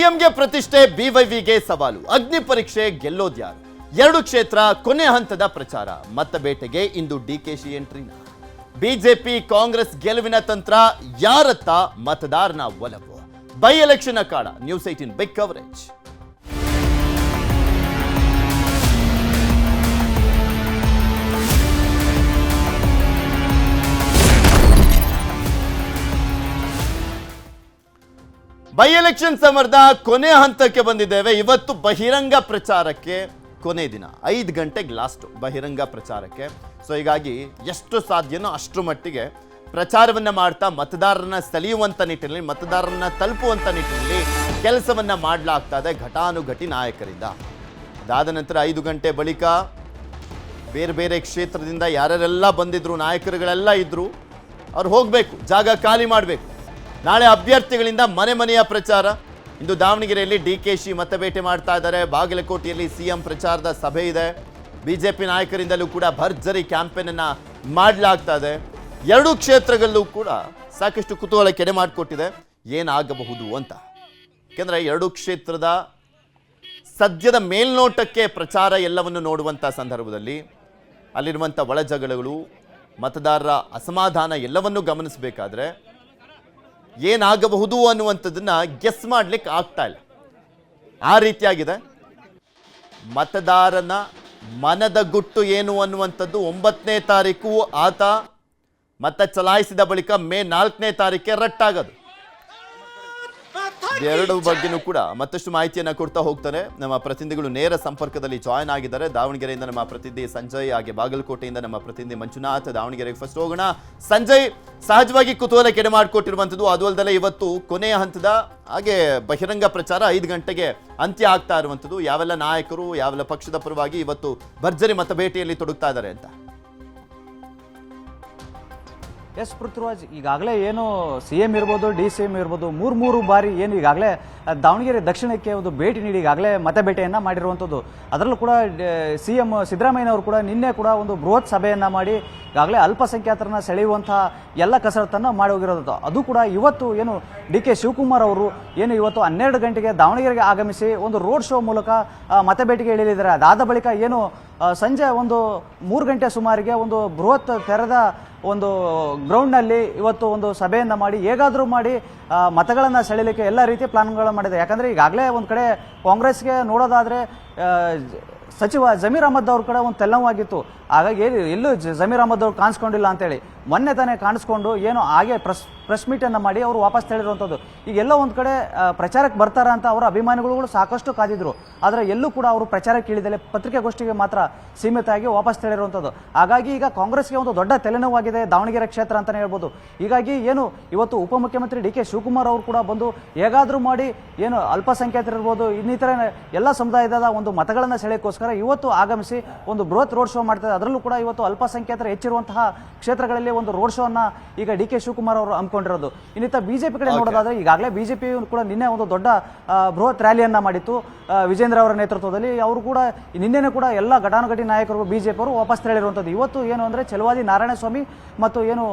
ಸಿಎಂಗೆ ಪ್ರತಿಷ್ಠೆ, ಬಿವೈವಿಗೆ ಸವಾಲು. ಅಗ್ನಿ ಪರೀಕ್ಷೆ ಗೆಲ್ಲೋದ್ಯಾರು? 2 ಕ್ಷೇತ್ರ ಕೊನೆ ಹಂತದ ಪ್ರಚಾರ. ಮತ ಬೇಟೆಗೆ ಇಂದು ಡಿಕೆಶಿ ಎಂಟ್ರಿನ. ಬಿಜೆಪಿ ಕಾಂಗ್ರೆಸ್ ಗೆಲುವಿನ ತಂತ್ರ ಯಾರತ್ತ ಮತದಾರನ ಒಲವು? ಬೈ ಎಲೆಕ್ಷನ್ ಅಖಾಡ. News 18 big coverage. By election ಸಮರದ ಕೊನೆ ಹಂತಕ್ಕೆ ಬಂದಿದ್ದೇವೆ. ಇವತ್ತು ಬಹಿರಂಗ ಪ್ರಚಾರಕ್ಕೆ ಕೊನೆ ದಿನ. 5 ಗಂಟೆಗೆ ಲಾಸ್ಟ್ ಬಹಿರಂಗ ಪ್ರಚಾರಕ್ಕೆ. ಸೊ ಹೀಗಾಗಿ ಎಷ್ಟು ಸಾಧ್ಯನೋ ಅಷ್ಟರ ಮಟ್ಟಿಗೆ ಪ್ರಚಾರವನ್ನ ಮಾಡ್ತಾ ಮತದಾರರನ್ನ ಸೆಳೆಯುವಂತ ನಿಟ್ಟಿನಲ್ಲಿ, ಮತದಾರರನ್ನ ತಲುಪುವಂತ ನಿಟ್ಟಿನಲ್ಲಿ ಕೆಲಸವನ್ನ ಮಾಡಲಾಗ್ತಾ ಇದೆ ಘಟಾನುಘಟಿ ನಾಯಕರಿಂದ. ಅದಾದ ನಂತರ 5 ಗಂಟೆ ಬಳಿಕ ಬೇರೆ ಬೇರೆ ಕ್ಷೇತ್ರದಿಂದ ಯಾರ್ಯಾರೆಲ್ಲ ಬಂದಿದ್ರು, ನಾಯಕರುಗಳೆಲ್ಲ ಇದ್ರು, ಅವ್ರು ಹೋಗಬೇಕು, ಜಾಗ ಖಾಲಿ ಮಾಡಬೇಕು. ನಾಳೆ ಅಭ್ಯರ್ಥಿಗಳಿಂದ ಮನೆ ಮನೆಯ ಪ್ರಚಾರ. ಇಂದು ದಾವಣಗೆರೆಯಲ್ಲಿ ಡಿಕೆಶಿ ಮತಬೇಟೆ ಮಾಡ್ತಾ ಇದ್ದಾರೆ. ಬಾಗಲಕೋಟೆಯಲ್ಲಿ ಸಿಎಂ ಪ್ರಚಾರದ ಸಭೆ ಇದೆ. ಬಿಜೆಪಿ ನಾಯಕರಿಂದಲೂ ಕೂಡ ಭರ್ಜರಿ ಕ್ಯಾಂಪೇನ್ ಅನ್ನ ಮಾಡಲಾಗ್ತಾ ಇದೆ. 2 ಕ್ಷೇತ್ರಗಳಲ್ಲೂ ಕೂಡ ಸಾಕಷ್ಟು ಕುತೂಹಲ ಕೆಡೆ ಮಾಡಿಕೊಟ್ಟಿದೆ ಏನಾಗಬಹುದು ಅಂತ. ಯಾಕೆಂದ್ರೆ 2 ಕ್ಷೇತ್ರದ ಸದ್ಯದ ಮೇಲ್ನೋಟಕ್ಕೆ ಪ್ರಚಾರ ಎಲ್ಲವನ್ನು ನೋಡುವಂಥ ಸಂದರ್ಭದಲ್ಲಿ ಅಲ್ಲಿರುವಂಥ ಒಳಜಗಳಗಳು, ಮತದಾರರ ಅಸಮಾಧಾನ ಎಲ್ಲವನ್ನೂ ಗಮನಿಸಬೇಕಾದ್ರೆ ಏನಾಗಬಹುದು ಅನ್ನುವಂಥದ್ದನ್ನ ಗೆಸ್ ಮಾಡ್ಲಿಕ್ಕೆ ಆಗ್ತಾ ಇಲ್ಲ. ಆ ರೀತಿಯಾಗಿದೆ. ಮತದಾರನ ಮನದ ಗುಟ್ಟು ಏನು ಅನ್ನುವಂಥದ್ದು 9ನೇ ತಾರೀಕು ಆತ ಮತ ಚಲಾಯಿಸಿದ ಬಳಿಕ ಮೇ 4ನೇ ತಾರೀಕೆ ರಟ್ಟಾಗದು. ಎರಡು ಬಗ್ಗೆನೂ ಕೂಡ ಮತ್ತಷ್ಟು ಮಾಹಿತಿಯನ್ನ ಕೊಡ್ತಾ ಹೋಗ್ತಾರೆ. ನಮ್ಮ ಪ್ರತಿನಿಧಿಗಳು ನೇರ ಸಂಪರ್ಕದಲ್ಲಿ ಜಾಯ್ನ್ ಆಗಿದ್ದಾರೆ. ದಾವಣಗೆರೆಯಿಂದ ನಮ್ಮ ಪ್ರತಿನಿಧಿ ಸಂಜಯ್, ಹಾಗೆ ಬಾಗಲಕೋಟೆಯಿಂದ ನಮ್ಮ ಪ್ರತಿನಿಧಿ ಮಂಜುನಾಥ್. ದಾವಣಗೆರೆಗೆ ಫಸ್ಟ್ ಹೋಗೋಣ. ಸಂಜಯ್, ಸಹಜವಾಗಿ ಕುತೂಹಲ ಕೆಡೆ ಮಾಡಿಕೊಟ್ಟಿರುವಂಥದ್ದು, ಅದು ಅಲ್ಲದೆ ಇವತ್ತು ಕೊನೆಯ ಹಂತದ ಹಾಗೆ ಬಹಿರಂಗ ಪ್ರಚಾರ 5 ಗಂಟೆಗೆ ಅಂತ್ಯ ಆಗ್ತಾ ಇರುವಂಥದ್ದು. ಯಾವೆಲ್ಲ ನಾಯಕರು, ಯಾವೆಲ್ಲ ಪಕ್ಷದ ಪರವಾಗಿ ಇವತ್ತು ಭರ್ಜರಿ ಮತಬೇಟೆಯಲ್ಲಿ ತೊಡಗ್ತಾ ಇದ್ದಾರೆ ಅಂತ? ಎಸ್ ಪೃಥ್ವಿರಾಜ್, ಈಗಾಗಲೇ ಏನು ಸಿಎಂ ಇರ್ಬೋದು, DCM ಇರ್ಬೋದು, 3 ಬಾರಿ ಏನು ಈಗಾಗಲೇ ದಾವಣಗೆರೆ ದಕ್ಷಿಣಕ್ಕೆ ಒಂದು ಭೇಟಿ ನೀಡಿ ಈಗಾಗಲೇ ಮತಬೇಟೆಯನ್ನು ಮಾಡಿರುವಂಥದ್ದು. ಅದರಲ್ಲೂ ಕೂಡ ಸಿಎಂ ಸಿದ್ದರಾಮಯ್ಯನವರು ಕೂಡ ನಿನ್ನೆ ಕೂಡ ಒಂದು ಬೃಹತ್ ಸಭೆಯನ್ನು ಮಾಡಿ ಈಗಾಗಲೇ ಅಲ್ಪಸಂಖ್ಯಾತರನ್ನ ಸೆಳೆಯುವಂತಹ ಎಲ್ಲ ಕಸರತ್ತನ್ನು ಮಾಡಿ ಹೋಗಿರೋದು. ಅದು ಕೂಡ ಇವತ್ತು ಏನು DK ಶಿವಕುಮಾರ್ ಅವರು ಏನು ಇವತ್ತು 12 ಗಂಟೆಗೆ ದಾವಣಗೆರೆಗೆ ಆಗಮಿಸಿ ಒಂದು ರೋಡ್ ಶೋ ಮೂಲಕ ಮತಬೇಟೆಗೆ ಇಳಿಯಲಿದ್ದಾರೆ. ಅದಾದ ಬಳಿಕ ಏನು ಸಂಜೆ ಒಂದು 3 ಗಂಟೆ ಸುಮಾರಿಗೆ ಒಂದು ಬೃಹತ್ ತೆರೆದ ಒಂದು ಗ್ರೌಂಡ್ನಲ್ಲಿ ಇವತ್ತು ಒಂದು ಸಭೆಯನ್ನು ಮಾಡಿ ಹೇಗಾದರೂ ಮಾಡಿ ಮತಗಳನ್ನು ಸೆಳೆಯಲಿಕ್ಕೆ ಎಲ್ಲ ರೀತಿಯ ಪ್ಲಾನ್ಗಳನ್ನು ಮಾಡಿದೆ. ಯಾಕಂದರೆ ಈಗಾಗಲೇ ಒಂದು ಕಡೆ ಕಾಂಗ್ರೆಸ್ಗೆ ನೋಡೋದಾದರೆ ಸಚಿವ ಜಮೀರ್ ಅಹಮದ್ ಅವ್ರ ಕಡೆ ಒಂದು ತೆಲ್ಲವಾಗಿತ್ತು. ಹಾಗಾಗಿ ಎಲ್ಲೂ ಜಮೀರ್ ಅಹಮದ್ ಅವ್ರು ಕಾಣಿಸ್ಕೊಂಡಿಲ್ಲ ಅಂತೇಳಿ ಮೊನ್ನೆ ತಾನೇ ಕಾಣಿಸ್ಕೊಂಡು ಏನು ಹಾಗೆ ಪ್ರೆಸ್ ಮೀಟನ್ನು ಮಾಡಿ ಅವರು ವಾಪಸ್ ತೆರಳಿರುವಂಥದ್ದು. ಈಗೆಲ್ಲ ಒಂದು ಕಡೆ ಪ್ರಚಾರಕ್ಕೆ ಬರ್ತಾರ ಅಂತ ಅವರ ಅಭಿಮಾನಿಗಳು ಸಾಕಷ್ಟು ಕಾದಿದ್ರು. ಆದರೆ ಎಲ್ಲೂ ಕೂಡ ಅವರು ಪ್ರಚಾರಕ್ಕೆ ಇಳಿದಲೆ ಪತ್ರಿಕಾಗೋಷ್ಠಿಗೆ ಮಾತ್ರ ಸೀಮಿತ ಆಗಿ ವಾಪಸ್ ತೆರಳಿರುವಂಥದ್ದು. ಹಾಗಾಗಿ ಈಗ ಕಾಂಗ್ರೆಸ್ಗೆ ಒಂದು ದೊಡ್ಡ ತಲೆನೋವಾಗಿದೆ ದಾವಣಗೆರೆ ಕ್ಷೇತ್ರ ಅಂತಲೇ ಹೇಳ್ಬೋದು. ಹೀಗಾಗಿ ಏನು ಇವತ್ತು ಉಪಮುಖ್ಯಮಂತ್ರಿ DK ಶಿವಕುಮಾರ್ ಅವರು ಕೂಡ ಬಂದು ಹೇಗಾದರೂ ಮಾಡಿ ಏನು ಅಲ್ಪಸಂಖ್ಯಾತರಿರ್ಬೋದು, ಇನ್ನಿತರ ಎಲ್ಲ ಸಮುದಾಯದ ಒಂದು ಮತಗಳನ್ನು ಸೆಳೆಯೋಕ್ಕೋಸ್ಕರ ಇವತ್ತು ಆಗಮಿಸಿ ಒಂದು ಬೃಹತ್ ರೋಡ್ ಶೋ ಮಾಡ್ತಾರೆ. ಅದರಲ್ಲೂ ಕೂಡ ಇವತ್ತು ಅಲ್ಪಸಂಖ್ಯಾತರು ಹೆಚ್ಚಿರುವಂತಹ ಕ್ಷೇತ್ರಗಳಲ್ಲಿ ಒಂದು ರೋಡ್ ಶೋ ಅನ್ನ ಈಗ DK ಶಿವಕುಮಾರ್ ಅವರು ಹಮ್ಮಿಕೊಂಡಿರೋದು. ಇನ್ನಿತ ಬಿಜೆಪಿ ಕಡೆ ನೋಡೋದಾದ್ರೆ ಈಗಾಗಲೇ ಬಿಜೆಪಿ ಕೂಡ ನಿನ್ನೆ ಒಂದು ದೊಡ್ಡ ಬೃಹತ್ ರ್ಯಾಲಿಯನ್ನ ಮಾಡಿತ್ತು ವಿಜೇಂದ್ರ ಅವರ ನೇತೃತ್ವದಲ್ಲಿ. ಅವರು ಕೂಡ ನಿನ್ನೆನೇ ಕೂಡ ಎಲ್ಲ ಘಟಾನುಘಟಿ ನಾಯಕರು ಬಿಜೆಪಿ ಅವರು ವಾಪಸ್ ತೆರಳಿರುವಂಥದ್ದು. ಇವತ್ತು ಏನು ಅಂದ್ರೆ ಚಲವಾದಿ ನಾರಾಯಣಸ್ವಾಮಿ ಮತ್ತು ಏನು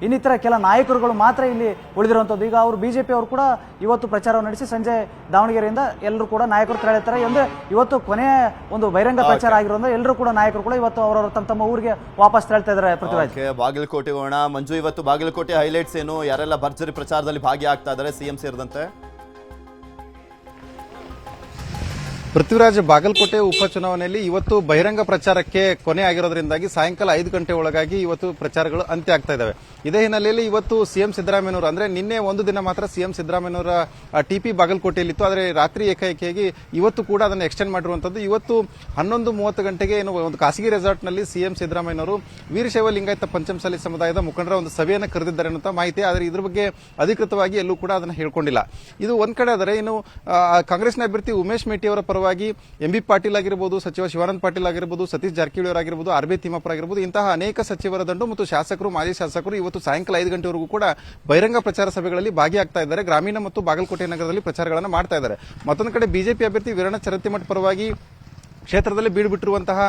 ಇನ್ನಿತರ ಕೆಲ ನಾಯಕರುಗಳು ಮಾತ್ರ ಇಲ್ಲಿ ಉಳಿದಿರುವಂಥದ್ದು. ಈಗ ಅವರು ಬಿಜೆಪಿ ಅವರು ಕೂಡ ಇವತ್ತು ಪ್ರಚಾರವನ್ನು ನಡೆಸಿ ಸಂಜೆ ದಾವಣಗೆರೆಯಿಂದ ಎಲ್ಲರೂ ಕೂಡ ನಾಯಕರು ತೆರಳಿರ್ತಾರೆ. ಅಂದ್ರೆ ಇವತ್ತು ಕೊನೆಯ ಒಂದು ಬಹಿರಂಗ ಪ್ರಚಾರ ಆಗಿರೋದ್ರಿಂದ ಎಲ್ಲರೂ ಕೂಡ ನಾಯಕರು ಕೂಡ ಇವತ್ತು ಅವರವರ ತಮ್ಮ ಊರಿಗೆ ವಾಪಸ್ ತೆರಳ್ತಾ ಇದ್ದಾರೆ. ಪೃಥ್ವಿರಾಜ್, ಬಾಗಲಕೋಟೆ ಹೋಗೋಣ. ಮಂಜು, ಇವತ್ತು ಬಾಗಲಕೋಟೆ ಹೈಲೈಟ್ಸ್ ಏನು? ಯಾರೆಲ್ಲ ಭರ್ಜರಿ ಪ್ರಚಾರದಲ್ಲಿ ಭಾಗಿಯಾಗ್ತಾ ಇದ್ದಾರೆ ಸಿಎಂ ಸೇರಿದಂತೆ? ಪೃಥ್ವಿರಾಜ್, ಬಾಗಲಕೋಟೆ ಉಪಚುನಾವಣೆಯಲ್ಲಿ ಇವತ್ತು ಬಹಿರಂಗ ಪ್ರಚಾರಕ್ಕೆ ಕೊನೆ ಆಗಿರೋದ್ರಿಂದಾಗಿ ಸಾಯಂಕಾಲ 5 ಗಂಟೆ ಒಳಗಾಗಿ ಇವತ್ತು ಪ್ರಚಾರಗಳು ಅಂತ್ಯ ಆಗ್ತಾ ಇದಾವೆ. ಇದೇ ಹಿನ್ನೆಲೆಯಲ್ಲಿ ಇವತ್ತು ಸಿಎಂ ಸಿದ್ದರಾಮಯ್ಯನವರು ಅಂದ್ರೆ ನಿನ್ನೆ ಒಂದು ದಿನ ಮಾತ್ರ ಸಿಎಂ ಸಿದ್ದರಾಮಯ್ಯನವರ TP ಬಾಗಲಕೋಟೆಯಲ್ಲಿತ್ತು. ಆದರೆ ರಾತ್ರಿ ಏಕಾಏಕಿಯಾಗಿ ಇವತ್ತು ಕೂಡ ಅದನ್ನು ಎಕ್ಸ್ಟೆಂಡ್ ಮಾಡಿರುವಂತದ್ದು. ಇವತ್ತು 11:30 ಗಂಟೆಗೆ ಏನು ಒಂದು ಖಾಸಗಿ ರೆಸಾರ್ಟ್ನಲ್ಲಿ ಸಿಎಂ ಸಿದ್ದರಾಮಯ್ಯನವರು ವೀರಶೈವ ಲಿಂಗಾಯತ ಪಂಚಮಸಾಲಿ ಸಮುದಾಯದ ಮುಖಂಡರ ಒಂದು ಸಭೆಯನ್ನು ಕರೆದಿದ್ದಾರೆ ಅನ್ನುವಂಥ ಮಾಹಿತಿ. ಆದರೆ ಇದ್ರ ಬಗ್ಗೆ ಅಧಿಕೃತವಾಗಿ ಎಲ್ಲೂ ಕೂಡ ಅದನ್ನು ಹೇಳ್ಕೊಂಡಿಲ್ಲ. ಇದು ಒಂದ್ ಕಡೆ ಆದರೆ ಇನ್ನು ಕಾಂಗ್ರೆಸ್ನ ಅಭ್ಯರ್ಥಿ ಉಮೇಶ್ ಮೇಟಿ ಅವರ ಪರವಾಗಿ MB ಪಾಟೀಲ್ ಆಗಿರಬಹುದು, ಸಚಿವ ಶಿವಾನಂದ ಪಾಟೀಲ್ ಆಗಿರಬಹುದು, ಸತೀಶ್ ಜಾರಕಿಹೊಳಿ ಅವರಾಗಿರಬಹುದು, RB ತಿಮ್ಮಾಪುರ ಆಗಿರಬಹುದು, ಇಂತಹ ಅನೇಕ ಸಚಿವರ ದಂಡು ಮತ್ತು ಶಾಸಕರು, ಮಾಜಿ ಶಾಸಕರು ಇವತ್ತು ಸಾಯಂಕಾಲ 5 ಗಂಟೆವರೆಗೂ ಕೂಡ ಬಹಿರಂಗ ಪ್ರಚಾರ ಸಭೆಗಳಲ್ಲಿ ಭಾಗಿಯಾಗ್ತಾ ಇದ್ದಾರೆ. ಗ್ರಾಮೀಣ ಮತ್ತು ಬಾಗಲಕೋಟೆ ನಗರದಲ್ಲಿ ಪ್ರಚಾರಗಳನ್ನು ಮಾಡ್ತಾ ಇದ್ದಾರೆ. ಮತ್ತೊಂದು ಕಡೆ ಬಿಜೆಪಿ ಅಭ್ಯರ್ಥಿ ವೀರಣ್ಣ ಚರಂತಿಮಠ್ ಪರವಾಗಿ ಕ್ಷೇತ್ರದಲ್ಲಿ ಬೀಡುಬಿಟ್ಟಿರುವಂತಹ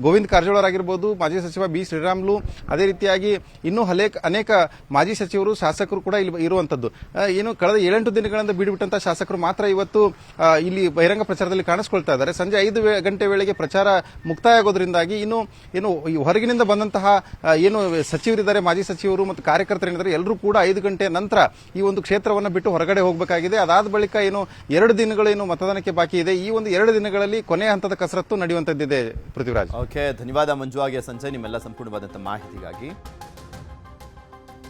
ಗೋವಿಂದ ಕಾರಜೋಳರಾಗಿರ್ಬೋದು, ಮಾಜಿ ಸಚಿವ ಬಿ ಶ್ರೀರಾಮ್ಲು, ಅದೇ ರೀತಿಯಾಗಿ ಇನ್ನೂ ಅನೇಕ ಮಾಜಿ ಸಚಿವರು, ಶಾಸಕರು ಕೂಡ ಇಲ್ಲಿ ಇರುವಂತದ್ದು. ಏನು ಕಳೆದ 7-8 ದಿನಗಳಿಂದ ಬೀಡುಬಿಟ್ಟಂತಹ ಶಾಸಕರು ಮಾತ್ರ ಇವತ್ತು ಇಲ್ಲಿ ಬಹಿರಂಗ ಪ್ರಚಾರದಲ್ಲಿ ಕಾಣಿಸ್ಕೊಳ್ತಾ ಇದ್ದಾರೆ. ಸಂಜೆ 5 ಗಂಟೆ ವೇಳೆಗೆ ಪ್ರಚಾರ ಮುಕ್ತಾಯ ಆಗೋದ್ರಿಂದಾಗಿ ಏನು ಹೊರಗಿನಿಂದ ಬಂದಂತಹ ಏನು ಸಚಿವರಿದ್ದಾರೆ, ಮಾಜಿ ಸಚಿವರು ಮತ್ತು ಕಾರ್ಯಕರ್ತರಿದ್ದಾರೆ, ಎಲ್ಲರೂ ಕೂಡ 5 ಗಂಟೆ ನಂತರ ಈ ಒಂದು ಕ್ಷೇತ್ರವನ್ನು ಬಿಟ್ಟು ಹೊರಗಡೆ ಹೋಗಬೇಕಾಗಿದೆ. ಅದಾದ ಬಳಿಕ 2 ದಿನಗಳೇನು ಮತದಾನಕ್ಕೆ ಬಾಕಿ ಇದೆ. ಈ ಒಂದು 2 ದಿನಗಳಲ್ಲಿ ಕೊನೆಯ ಹಂತದ ಕಸರತ್ತು ನಡೆಯುವಂತದ್ದಿದೆ. ಪೃಥ್ವಿರಾಜ್, ಓಕೆ, ಧನ್ಯವಾದ ಮಂಜು. ಹಾಗೆ ಸಂಜಯ್, ನಿಮ್ಮೆಲ್ಲ ಸಂಪೂರ್ಣವಾದಂತಹ ಮಾಹಿತಿಗಾಗಿ.